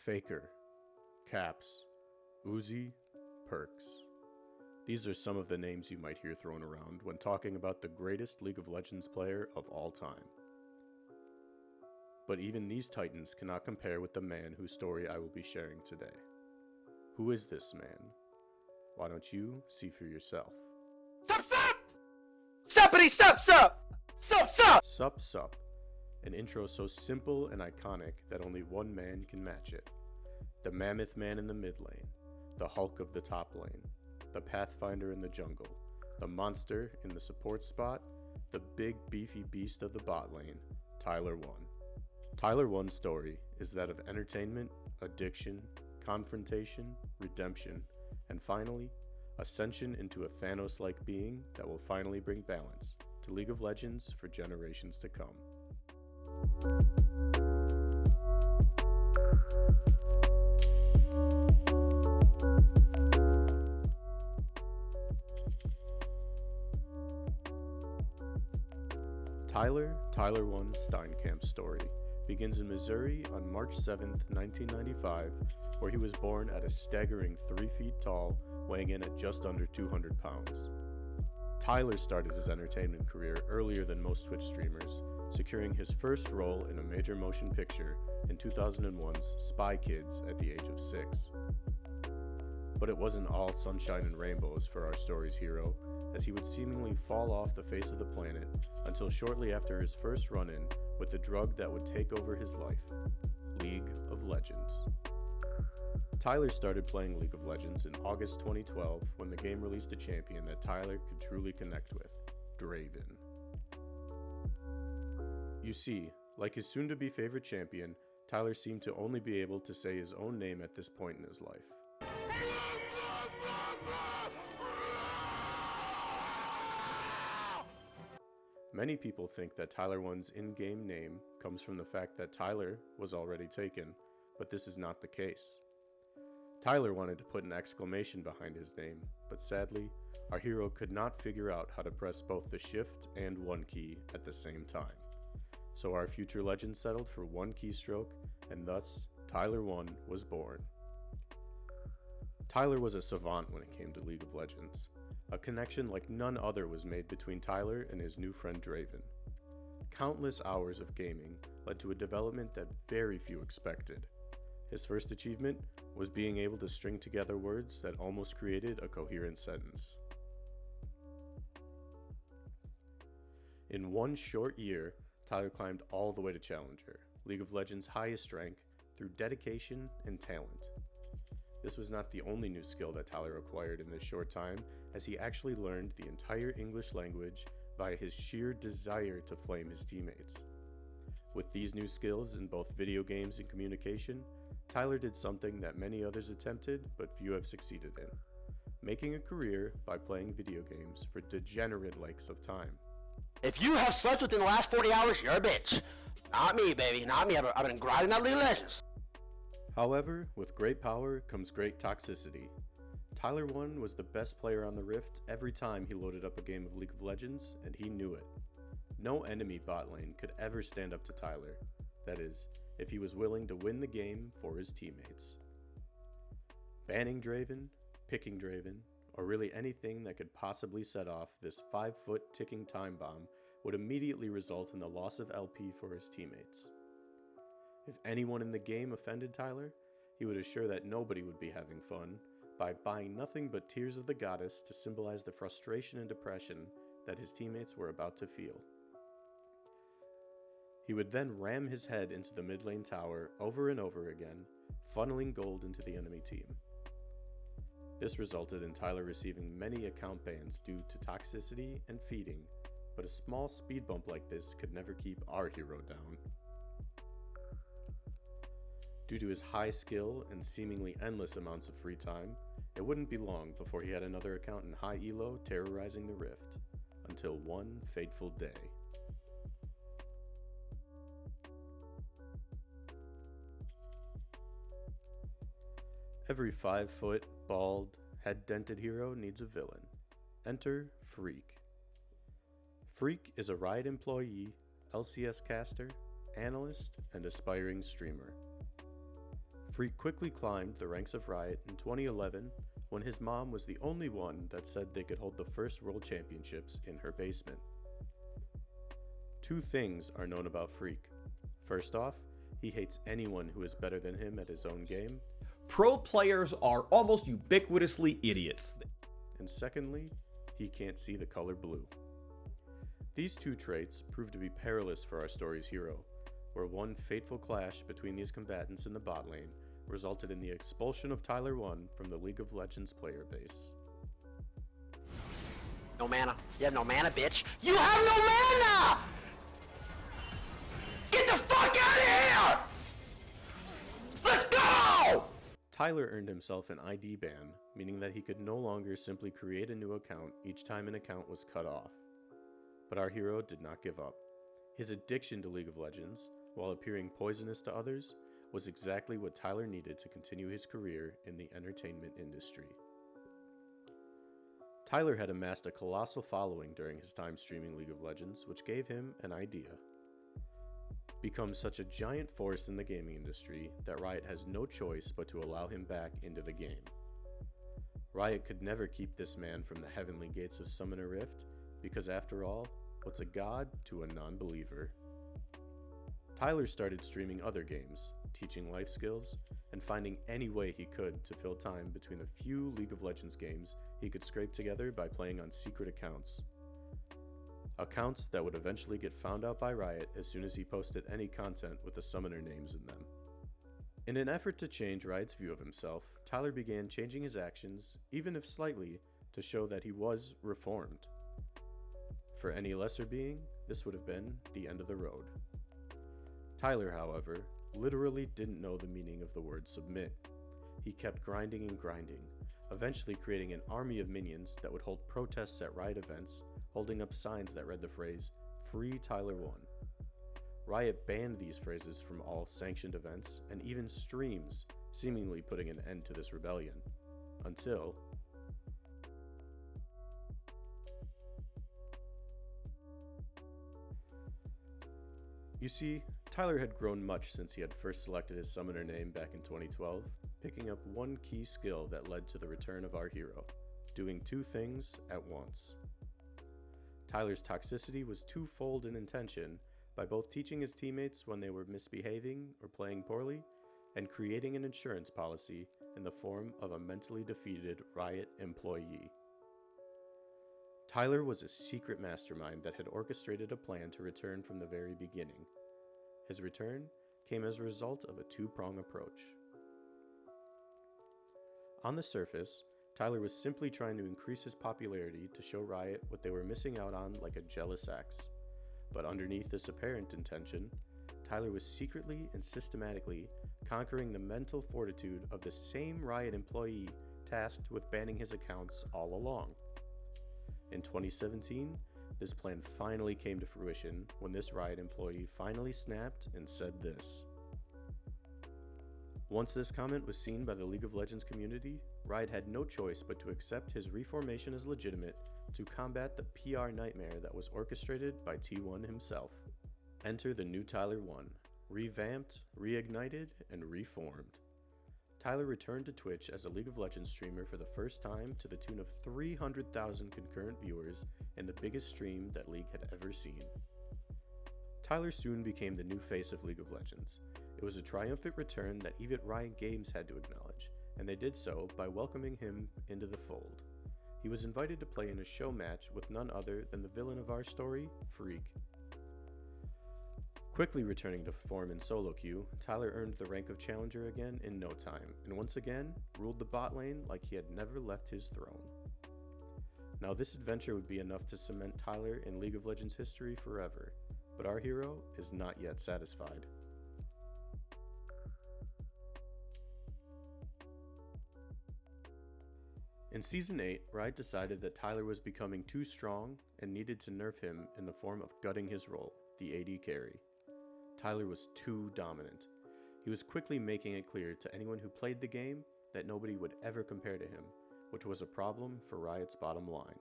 Faker, Caps, Uzi, Perks. These are some of the names you might hear thrown around when talking about the greatest League of Legends player of all time. But even these titans cannot compare with the man whose story I will be sharing today. Who is this man? Why don't you see for yourself? Sup sup! Suppity sup sup! Sup sup! Sup Sup, an intro so simple and iconic that only one man can match it. The mammoth man in the mid lane, the Hulk of the top lane, the Pathfinder in the jungle, the monster in the support spot, the big beefy beast of the bot lane, Tyler1. Tyler1's story is that of entertainment, addiction, confrontation, redemption, and finally, ascension into a Thanos-like being that will finally bring balance to League of Legends for generations to come. Tyler1 Steinkamp's story begins in Missouri on March 7, 1995, where he was born at a staggering 3 feet tall, weighing in at just under 200 pounds. Tyler started his entertainment career earlier than most Twitch streamers, securing his first role in a major motion picture in 2001's Spy Kids at the age of 6. But it wasn't all sunshine and rainbows for our story's hero, as he would seemingly fall off the face of the planet until shortly after his first run-in with the drug that would take over his life, League of Legends. Tyler started playing League of Legends in August 2012 when the game released a champion that Tyler could truly connect with, Draven. You see, like his soon-to-be favorite champion, Tyler seemed to only be able to say his own name at this point in his life. Many people think that Tyler1's in-game name comes from the fact that Tyler was already taken, but this is not the case. Tyler wanted to put an exclamation behind his name, but sadly, our hero could not figure out how to press both the Shift and 1 key at the same time. So our future legend settled for 1 keystroke, and thus, Tyler1 was born. Tyler was a savant when it came to League of Legends. A connection like none other was made between Tyler and his new friend Draven. Countless hours of gaming led to a development that very few expected. His first achievement was being able to string together words that almost created a coherent sentence. In 1 short year, Tyler climbed all the way to Challenger, League of Legends' highest rank, through dedication and talent. This was not the only new skill that Tyler acquired in this short time, as he actually learned the entire English language via his sheer desire to flame his teammates. With these new skills in both video games and communication, Tyler did something that many others attempted but few have succeeded in, making a career by playing video games for degenerate lengths of time. If you have slept within the last 40 hours, you're a bitch. Not me, baby. Not me. I've been grinding that League of Legends. However, with great power comes great toxicity. Tyler1 was the best player on the Rift every time he loaded up a game of League of Legends, and he knew it. No enemy bot lane could ever stand up to Tyler. That is, if he was willing to win the game for his teammates. Banning Draven, picking Draven, or really anything that could possibly set off this 5-foot ticking time bomb would immediately result in the loss of LP for his teammates. If anyone in the game offended Tyler, he would assure that nobody would be having fun by buying nothing but tears of the goddess to symbolize the frustration and depression that his teammates were about to feel. He would then ram his head into the mid lane tower over and over again, funneling gold into the enemy team. This resulted in Tyler receiving many account bans due to toxicity and feeding, but a small speed bump like this could never keep our hero down. Due to his high skill and seemingly endless amounts of free time, it wouldn't be long before he had another account in high elo terrorizing the Rift, until one fateful day. Every 5-foot, bald, head-dented hero needs a villain. Enter Freak. Freak is a Riot employee, LCS caster, analyst, and aspiring streamer. Freak quickly climbed the ranks of Riot in 2011 when his mom was the only one that said they could hold the first World Championships in her basement. Two things are known about Freak. First off, he hates anyone who is better than him at his own game. Pro players are almost ubiquitously idiots. And secondly, he can't see the color blue. These two traits prove to be perilous for our story's hero, where one fateful clash between these combatants in the bot lane resulted in the expulsion of Tyler1 from the League of Legends player base. No mana. You have no mana, bitch. You have no mana! Get the fuck out of here! Let's go! Tyler earned himself an ID ban, meaning that he could no longer simply create a new account each time an account was cut off. But our hero did not give up. His addiction to League of Legends, while appearing poisonous to others, was exactly what Tyler needed to continue his career in the entertainment industry. Tyler had amassed a colossal following during his time streaming League of Legends, which gave him an idea. Become such a giant force in the gaming industry that Riot has no choice but to allow him back into the game. Riot could never keep this man from the heavenly gates of Summoner Rift, because after all, what's a god to a non-believer? Tyler started streaming other games, teaching life skills, and finding any way he could to fill time between the few League of Legends games he could scrape together by playing on secret accounts. Accounts that would eventually get found out by Riot as soon as he posted any content with the summoner names in them. In an effort to change Riot's view of himself, Tyler began changing his actions, even if slightly, to show that he was reformed. For any lesser being, this would have been the end of the road. Tyler, however, literally didn't know the meaning of the word submit. He kept grinding and grinding, eventually creating an army of minions that would hold protests at Riot events, holding up signs that read the phrase, "Free Tyler1." Riot banned these phrases from all sanctioned events and even streams, seemingly putting an end to this rebellion. Until... You see, Tyler had grown much since he had first selected his summoner name back in 2012, picking up one key skill that led to the return of our hero, doing two things at once. Tyler's toxicity was twofold in intention, by both teaching his teammates when they were misbehaving or playing poorly, and creating an insurance policy in the form of a mentally defeated Riot employee. Tyler was a secret mastermind that had orchestrated a plan to return from the very beginning. His return came as a result of a two-prong approach. On the surface, Tyler was simply trying to increase his popularity to show Riot what they were missing out on like a jealous ex. But underneath this apparent intention, Tyler was secretly and systematically conquering the mental fortitude of the same Riot employee tasked with banning his accounts all along. In 2017, this plan finally came to fruition when this Riot employee finally snapped and said this. Once this comment was seen by the League of Legends community, Riot had no choice but to accept his reformation as legitimate to combat the PR nightmare that was orchestrated by T1 himself. Enter the new Tyler1, revamped, reignited, and reformed. Tyler returned to Twitch as a League of Legends streamer for the first time to the tune of 300,000 concurrent viewers in the biggest stream that League had ever seen. Tyler soon became the new face of League of Legends. It was a triumphant return that even Riot Games had to acknowledge, and they did so by welcoming him into the fold. He was invited to play in a show match with none other than the villain of our story, Freak. Quickly returning to form in solo queue, Tyler earned the rank of challenger again in no time, and once again ruled the bot lane like he had never left his throne. Now this adventure would be enough to cement Tyler in League of Legends history forever, but our hero is not yet satisfied. In Season 8, Riot decided that Tyler was becoming too strong and needed to nerf him in the form of gutting his role, the AD carry. Tyler was too dominant. He was quickly making it clear to anyone who played the game that nobody would ever compare to him, which was a problem for Riot's bottom line.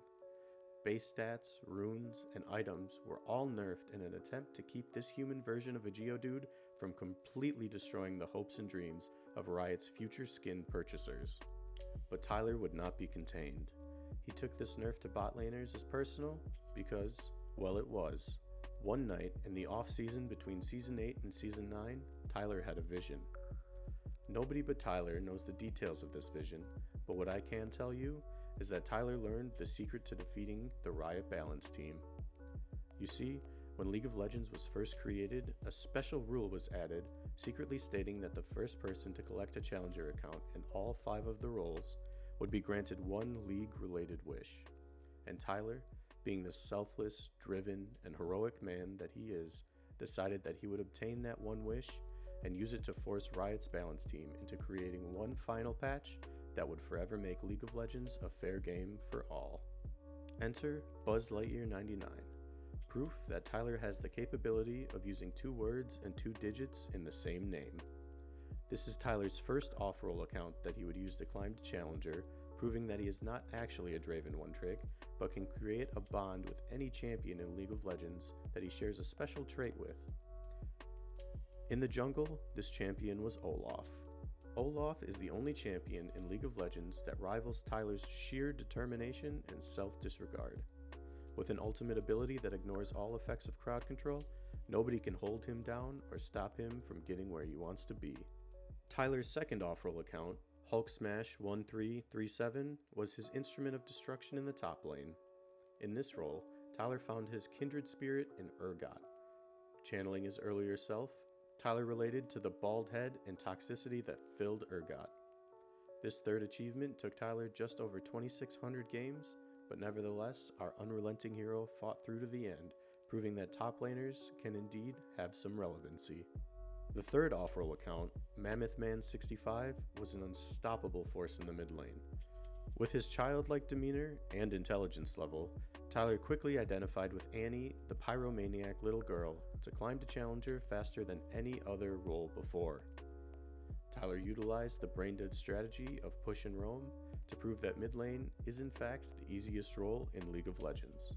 Base stats, runes, and items were all nerfed in an attempt to keep this human version of a Geodude from completely destroying the hopes and dreams of Riot's future skin purchasers. But Tyler would not be contained. He took this nerf to bot laners as personal because, well, it was. One night in the off-season between Season 8 and Season 9, Tyler had a vision. Nobody but Tyler knows the details of this vision, but what I can tell you is that Tyler learned the secret to defeating the Riot Balance team. You see, when League of Legends was first created, a special rule was added, secretly stating that the first person to collect a challenger account in all 5 of the roles would be granted one League-related wish. And Tyler, being the selfless, driven, and heroic man that he is, decided that he would obtain that one wish and use it to force Riot's Balance team into creating one final patch that would forever make League of Legends a fair game for all. Enter Buzz Lightyear 99. Proof that Tyler has the capability of using 2 words and 2 digits in the same name. This is Tyler's first off-roll account that he would use to climb to Challenger, proving that he is not actually a Draven one-trick, but can create a bond with any champion in League of Legends that he shares a special trait with. In the jungle, this champion was Olaf. Olaf is the only champion in League of Legends that rivals Tyler's sheer determination and self-disregard. With an ultimate ability that ignores all effects of crowd control, nobody can hold him down or stop him from getting where he wants to be. Tyler's second off-roll account, Hulk Smash 1337, was his instrument of destruction in the top lane. In this role, Tyler found his kindred spirit in Urgot. Channeling his earlier self, Tyler related to the bald head and toxicity that filled Urgot. This third achievement took Tyler just over 2,600 games, but nevertheless, our unrelenting hero fought through to the end, proving that top laners can indeed have some relevancy. The third off-roll account, MammothMan65, was an unstoppable force in the mid lane. With his childlike demeanor and intelligence level, Tyler quickly identified with Annie, the pyromaniac little girl, to climb to Challenger faster than any other role before. Tyler utilized the brain-dead strategy of push and roam to prove that mid lane is in fact the easiest role in League of Legends.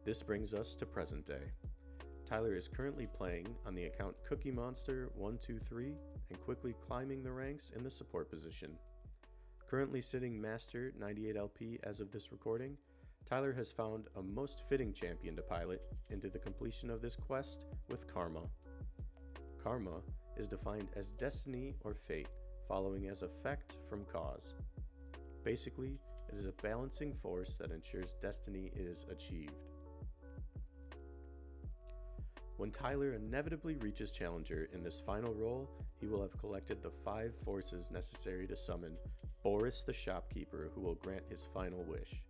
This brings us to present day. Tyler is currently playing on the account Cookie Monster 123 and quickly climbing the ranks in the support position. Currently sitting Master 98 LP as of this recording, Tyler has found a most fitting champion to pilot into the completion of this quest with Karma. Karma is defined as destiny or fate, following as effect from cause. Basically, it is a balancing force that ensures destiny is achieved. When Tyler inevitably reaches Challenger in this final role, he will have collected the 5 forces necessary to summon Boris the Shopkeeper, who will grant his final wish.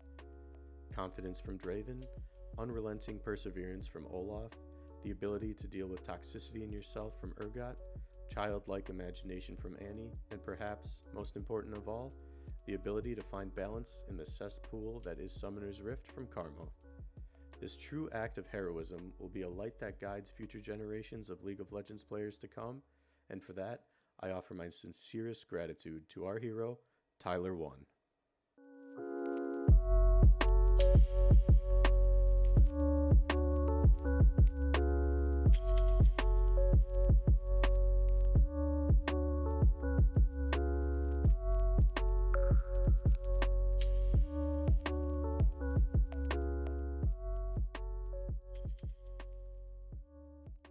Confidence from Draven, unrelenting perseverance from Olaf, the ability to deal with toxicity in yourself from Urgot, childlike imagination from Annie, and perhaps, most important of all, the ability to find balance in the cesspool that is Summoner's Rift from Karma. This true act of heroism will be a light that guides future generations of League of Legends players to come, and for that, I offer my sincerest gratitude to our hero, Tyler1.